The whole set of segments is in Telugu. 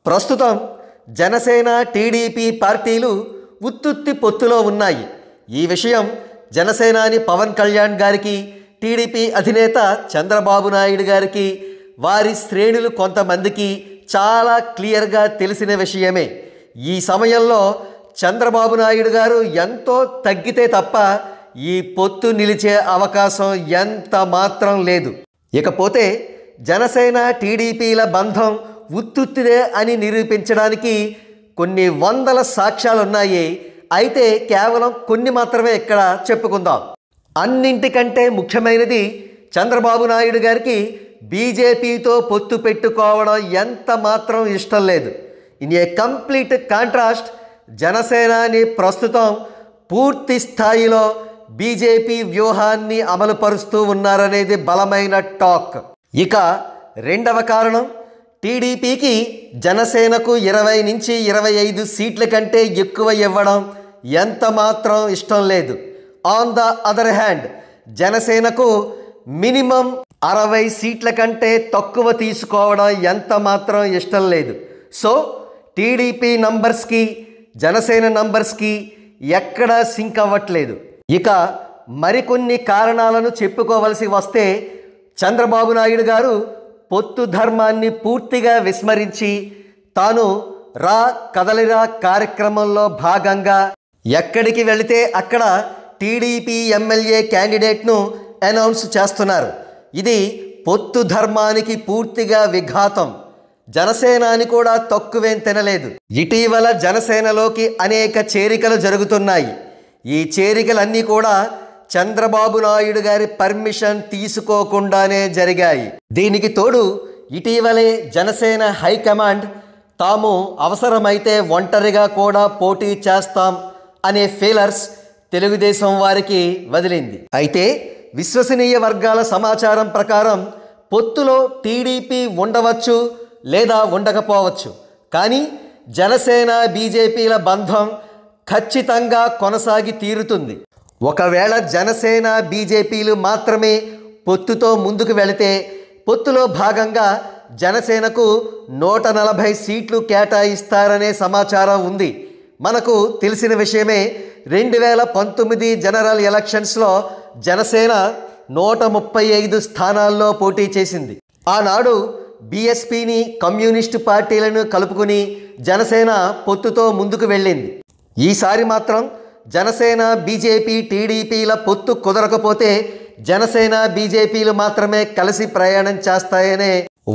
ప్రస్తుతం జనసేన టీడీపీ పార్టీలు ఉత్తుత్తి పొత్తులో ఉన్నాయి. ఈ విషయం జనసేనాని పవన్ కళ్యాణ్ గారికి, టీడీపీ అధినేత చంద్రబాబు నాయుడు గారికి, వారి శ్రేణులు కొంతమందికి చాలా క్లియర్గా తెలిసిన విషయమే. ఈ సమయంలో చంద్రబాబు నాయుడు గారు ఎంతో తగ్గితే తప్ప ఈ పొత్తు నిలిచే అవకాశం ఎంత మాత్రం లేదు. ఇకపోతే జనసేన టీడీపీల బంధం ఉత్తుత్తిదే అని నిరూపించడానికి కొన్ని వందల సాక్ష్యాలున్నాయి. అయితే కేవలం కొన్ని మాత్రమే ఇక్కడ చెప్పుకుందాం. అన్నింటికంటే ముఖ్యమైనది చంద్రబాబు నాయుడు గారికి బీజేపీతో పొత్తు పెట్టుకోవడం ఎంత మాత్రం ఇష్టం లేదు. ఇన్ ఏ కంప్లీట్ కాంట్రాస్ట్, జనసేనాని ప్రస్తుతం పూర్తి స్థాయిలో బీజేపీ వ్యూహాన్ని అమలుపరుస్తూ ఉన్నారనేది బలమైన టాక్. ఇక రెండవ కారణం, టీడీపీకి జనసేనకు 20 నుంచి 25 సీట్ల కంటే ఎక్కువ ఇవ్వడం ఎంత మాత్రం ఇష్టం లేదు. ఆన్ ద అదర్ హ్యాండ్, జనసేనకు మినిమం 60 సీట్ల కంటే తక్కువ తీసుకోవడం ఎంత మాత్రం ఇష్టం లేదు. సో టీడీపీ నంబర్స్కి జనసేన నంబర్స్కి ఎక్కడా సింక్ అవ్వట్లేదు. ఇక మరికొన్ని కారణాలను చెప్పుకోవలసి వస్తే, చంద్రబాబు నాయుడు గారు పొత్తు ధర్మాన్ని పూర్తిగా విస్మరించి తాను రా కదలిరా కార్యక్రమంలో భాగంగా ఎక్కడికి వెళితే అక్కడ టీడీపీ ఎమ్మెల్యే క్యాండిడేట్ను అనౌన్స్ చేస్తున్నారు. ఇది పొత్తు ధర్మానికి పూర్తిగా విఘాతం. జనసేనాని కూడా తక్కువేం తినలేదు. ఇటీవల జనసేనలోకి అనేక చేరికలు జరుగుతున్నాయి. ఈ చేరికలన్నీ కూడా చంద్రబాబు నాయుడు గారి పర్మిషన్ తీసుకోకుండానే జరిగాయి. దీనికి తోడు ఇటీవలే జనసేన హైకమాండ్ తాము అవసరమైతే ఒంటరిగా కూడా పోటీ చేస్తాం అనే ఫీలర్స్ తెలుగుదేశం వారికి వదిలింది. అయితే విశ్వసనీయ వర్గాల సమాచారం ప్రకారం పొత్తులో టీడీపీ ఉండవచ్చు లేదా ఉండకపోవచ్చు, కానీ జనసేన బీజేపీల బంధం ఖచ్చితంగా కొనసాగి తీరుతుంది. ఒకవేళ జనసేన బీజేపీలు మాత్రమే పొత్తుతో ముందుకు వెళితే పొత్తులో భాగంగా జనసేనకు 140 సీట్లు కేటాయిస్తారనే సమాచారం ఉంది. మనకు తెలిసిన విషయమే. 2019 జనరల్ ఎలక్షన్స్లో జనసేన 135 స్థానాల్లో పోటీ చేసింది. ఆనాడు బీఎస్పీని, కమ్యూనిస్టు పార్టీలను కలుపుకుని జనసేన పొత్తుతో ముందుకు వెళ్ళింది. ఈసారి మాత్రం జనసేన బీజేపీ టీడీపీల పొత్తు కుదరకపోతే జనసేన బీజేపీలు మాత్రమే కలిసి ప్రయాణం చేస్తాయనే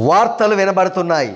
వార్తలు వినబడుతున్నాయి.